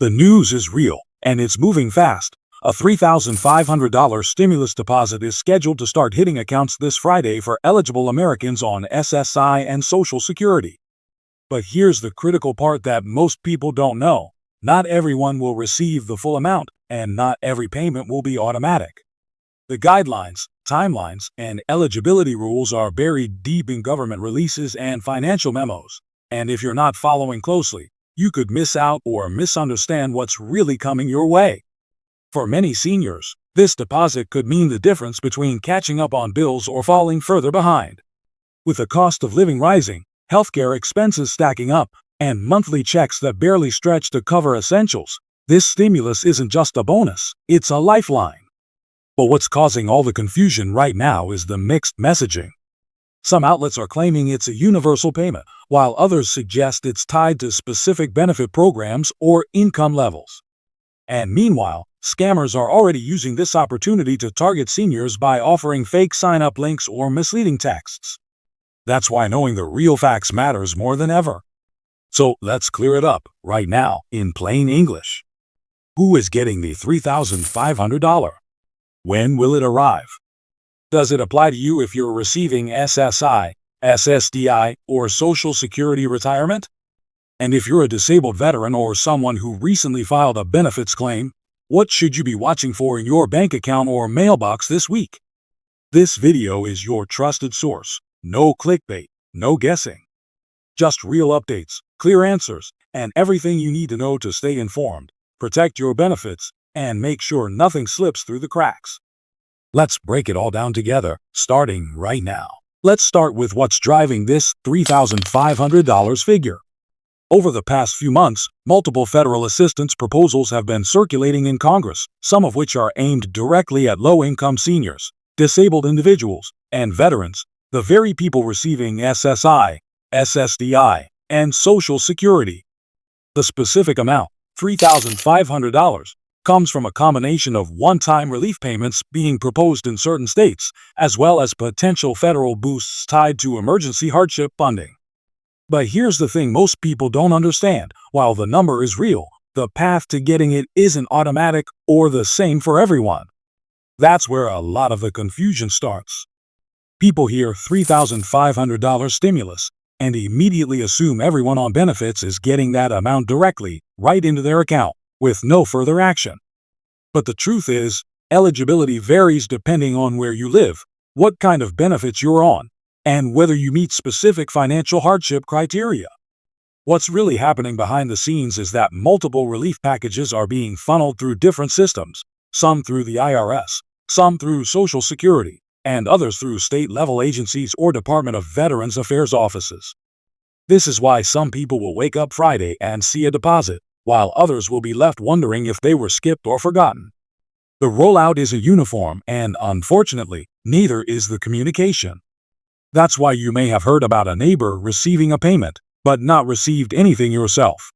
The news is real, and it's moving fast. A $3,500 stimulus deposit is scheduled to start hitting accounts this Friday for eligible Americans on SSI and Social Security. But here's the critical part that most people don't know. Not everyone will receive the full amount, and not every payment will be automatic. The guidelines, timelines, and eligibility rules are buried deep in government releases and financial memos. And if you're not following closely, you could miss out or misunderstand what's really coming your way. For many seniors, this deposit could mean the difference between catching up on bills or falling further behind. With the cost of living rising, healthcare expenses stacking up, and monthly checks that barely stretch to cover essentials, this stimulus isn't just a bonus, it's a lifeline. But what's causing all the confusion right now is the mixed messaging. Some outlets are claiming it's a universal payment, while others suggest it's tied to specific benefit programs or income levels. And meanwhile, scammers are already using this opportunity to target seniors by offering fake sign-up links or misleading texts. That's why knowing the real facts matters more than ever. So let's clear it up right now in plain English. Who is getting the $3,500? When will it arrive? Does it apply to you if you're receiving SSI, SSDI, or Social Security retirement? And if you're a disabled veteran or someone who recently filed a benefits claim, what should you be watching for in your bank account or mailbox this week? This video is your trusted source. No clickbait, no guessing. Just real updates, clear answers, and everything you need to know to stay informed, protect your benefits, and make sure nothing slips through the cracks. Let's break it all down together, starting right now. Let's start with what's driving this $3,500 figure. Over the past few months, multiple federal assistance proposals have been circulating in Congress, some of which are aimed directly at low-income seniors, disabled individuals, and veterans, the very people receiving SSI, SSDI, and Social Security. The specific amount, $3,500, comes from a combination of one-time relief payments being proposed in certain states, as well as potential federal boosts tied to emergency hardship funding. But here's the thing most people don't understand. While the number is real, the path to getting it isn't automatic or the same for everyone. That's where a lot of the confusion starts. People hear $3,500 stimulus and immediately assume everyone on benefits is getting that amount directly, right into their account, with no further action. But the truth is, eligibility varies depending on where you live, what kind of benefits you're on, and whether you meet specific financial hardship criteria. What's really happening behind the scenes is that multiple relief packages are being funneled through different systems, some through the IRS, some through Social Security, and others through state-level agencies or Department of Veterans Affairs offices. This is why some people will wake up Friday and see a deposit, while others will be left wondering if they were skipped or forgotten. The rollout isn't uniform, and unfortunately, neither is the communication. That's why you may have heard about a neighbor receiving a payment, but not received anything yourself.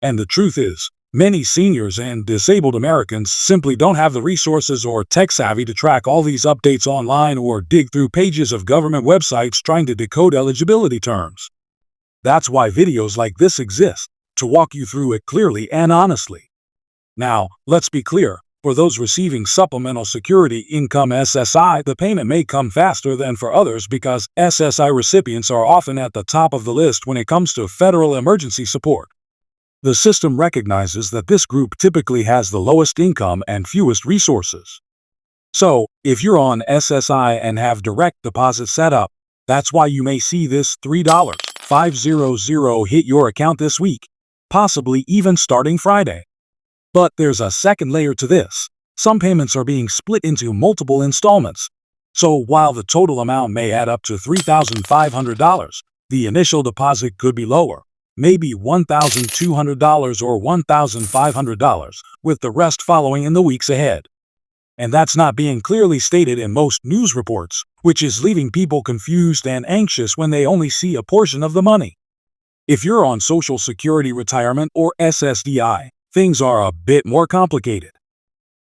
And the truth is, many seniors and disabled Americans simply don't have the resources or tech savvy to track all these updates online or dig through pages of government websites trying to decode eligibility terms. That's why videos like this exist, to walk you through it clearly and honestly. Now, let's be clear, for those receiving Supplemental Security Income SSI, the payment may come faster than for others because SSI recipients are often at the top of the list when it comes to federal emergency support. The system recognizes that this group typically has the lowest income and fewest resources. So, if you're on SSI and have direct deposit set up, that's why you may see this $3,500 hit your account this week, possibly even starting Friday. But there's a second layer to this. Some payments are being split into multiple installments. So while the total amount may add up to $3,500, the initial deposit could be lower, maybe $1,200 or $1,500, with the rest following in the weeks ahead. And that's not being clearly stated in most news reports, which is leaving people confused and anxious when they only see a portion of the money. If you're on Social Security retirement or SSDI, things are a bit more complicated.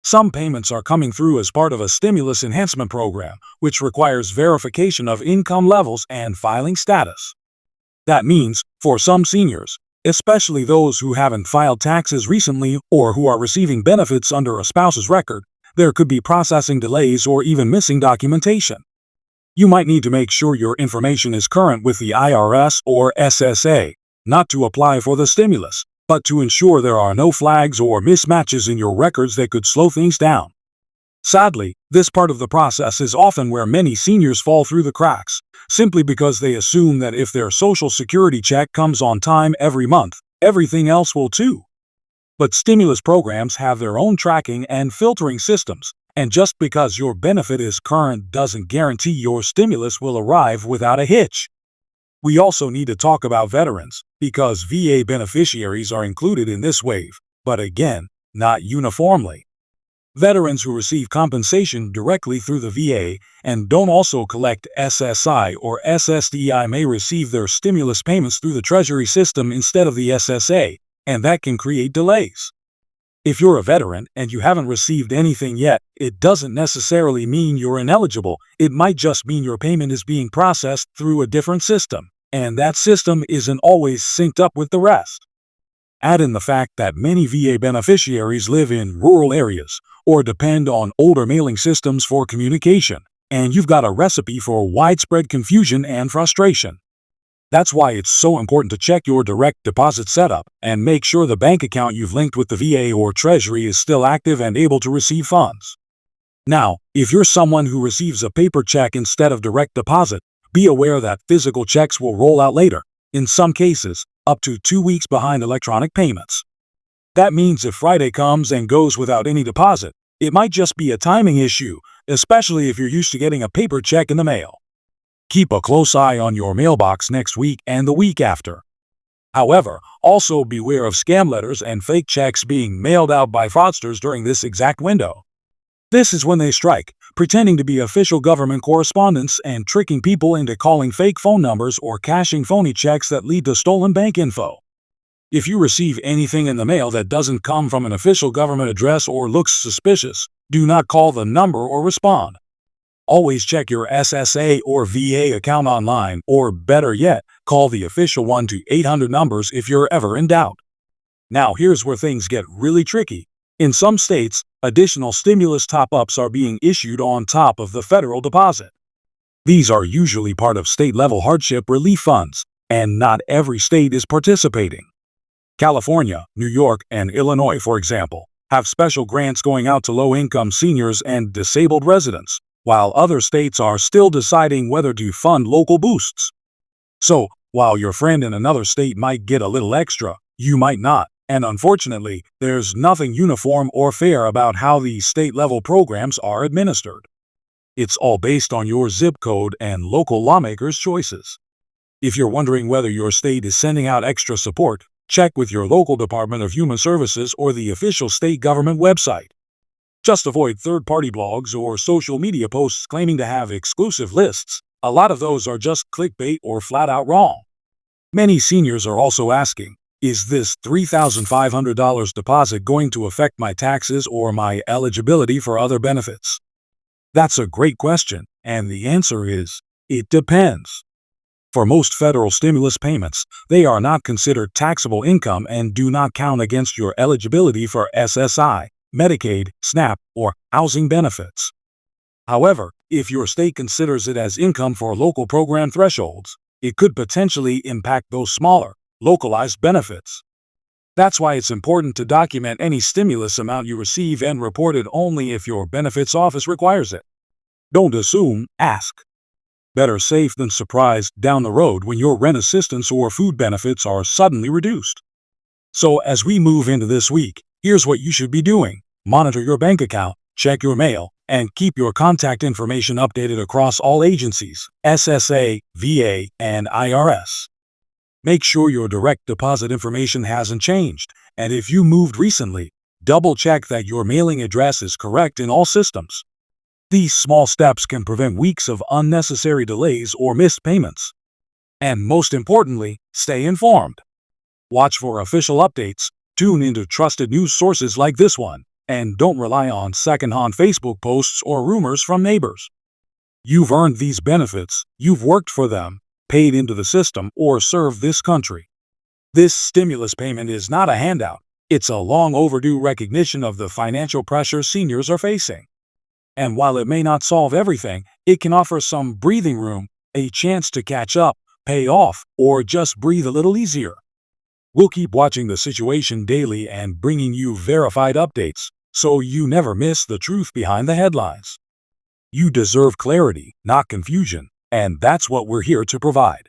Some payments are coming through as part of a stimulus enhancement program, which requires verification of income levels and filing status. That means, for some seniors, especially those who haven't filed taxes recently or who are receiving benefits under a spouse's record. There could be processing delays or even missing documentation. You might need to make sure your information is current with the IRS or SSA, not to apply for the stimulus, but to ensure there are no flags or mismatches in your records that could slow things down. Sadly, this part of the process is often where many seniors fall through the cracks, simply because they assume that if their Social Security check comes on time every month, everything else will too. But stimulus programs have their own tracking and filtering systems, and just because your benefit is current doesn't guarantee your stimulus will arrive without a hitch. We also need to talk about veterans, because VA beneficiaries are included in this wave, but again, not uniformly. Veterans who receive compensation directly through the VA and don't also collect SSI or SSDI may receive their stimulus payments through the Treasury system instead of the SSA, and that can create delays. If you're a veteran and you haven't received anything yet, it doesn't necessarily mean you're ineligible. It might just mean your payment is being processed through a different system, and that system isn't always synced up with the rest. Add in the fact that many VA beneficiaries live in rural areas or depend on older mailing systems for communication, and you've got a recipe for widespread confusion and frustration. That's why it's so important to check your direct deposit setup and make sure the bank account you've linked with the VA or Treasury is still active and able to receive funds. Now, if you're someone who receives a paper check instead of direct deposit, be aware that physical checks will roll out later, in some cases, up to 2 weeks behind electronic payments. That means if Friday comes and goes without any deposit, it might just be a timing issue, especially if you're used to getting a paper check in the mail. Keep a close eye on your mailbox next week and the week after. However, also beware of scam letters and fake checks being mailed out by fraudsters during this exact window. This is when they strike, pretending to be official government correspondents and tricking people into calling fake phone numbers or cashing phony checks that lead to stolen bank info. If you receive anything in the mail that doesn't come from an official government address or looks suspicious, do not call the number or respond. Always check your SSA or VA account online, or better yet, call the official 1-800 numbers if you're ever in doubt. Now here's where things get really tricky. In some states, additional stimulus top-ups are being issued on top of the federal deposit. These are usually part of state-level hardship relief funds, and not every state is participating. California, New York, and Illinois, for example, have special grants going out to low-income seniors and disabled residents, while other states are still deciding whether to fund local boosts. So, while your friend in another state might get a little extra, you might not, and unfortunately, there's nothing uniform or fair about how these state-level programs are administered. It's all based on your zip code and local lawmakers' choices. If you're wondering whether your state is sending out extra support, check with your local Department of Human Services or the official state government website. Just avoid third-party blogs or social media posts claiming to have exclusive lists. A lot of those are just clickbait or flat-out wrong. Many seniors are also asking, is this $3,500 deposit going to affect my taxes or my eligibility for other benefits? That's a great question, and the answer is, it depends. For most federal stimulus payments, they are not considered taxable income and do not count against your eligibility for SSI, Medicaid, SNAP, or housing benefits. However, if your state considers it as income for local program thresholds, it could potentially impact those smaller, localized benefits. That's why it's important to document any stimulus amount you receive and report it only if your benefits office requires it. Don't assume, ask. Better safe than surprised down the road when your rent assistance or food benefits are suddenly reduced. So as we move into this week, here's what you should be doing. Monitor your bank account, check your mail, and keep your contact information updated across all agencies, SSA, VA, and IRS. Make sure your direct deposit information hasn't changed, and if you moved recently, double-check that your mailing address is correct in all systems. These small steps can prevent weeks of unnecessary delays or missed payments. And most importantly, stay informed. Watch for official updates, tune into trusted news sources like this one, and don't rely on second-hand Facebook posts or rumors from neighbors. You've earned these benefits, you've worked for them, paid into the system, or served this country. This stimulus payment is not a handout. It's a long overdue recognition of the financial pressure seniors are facing. And while it may not solve everything, it can offer some breathing room, a chance to catch up, pay off, or just breathe a little easier. We'll keep watching the situation daily and bringing you verified updates, so you never miss the truth behind the headlines. You deserve clarity, not confusion, and that's what we're here to provide.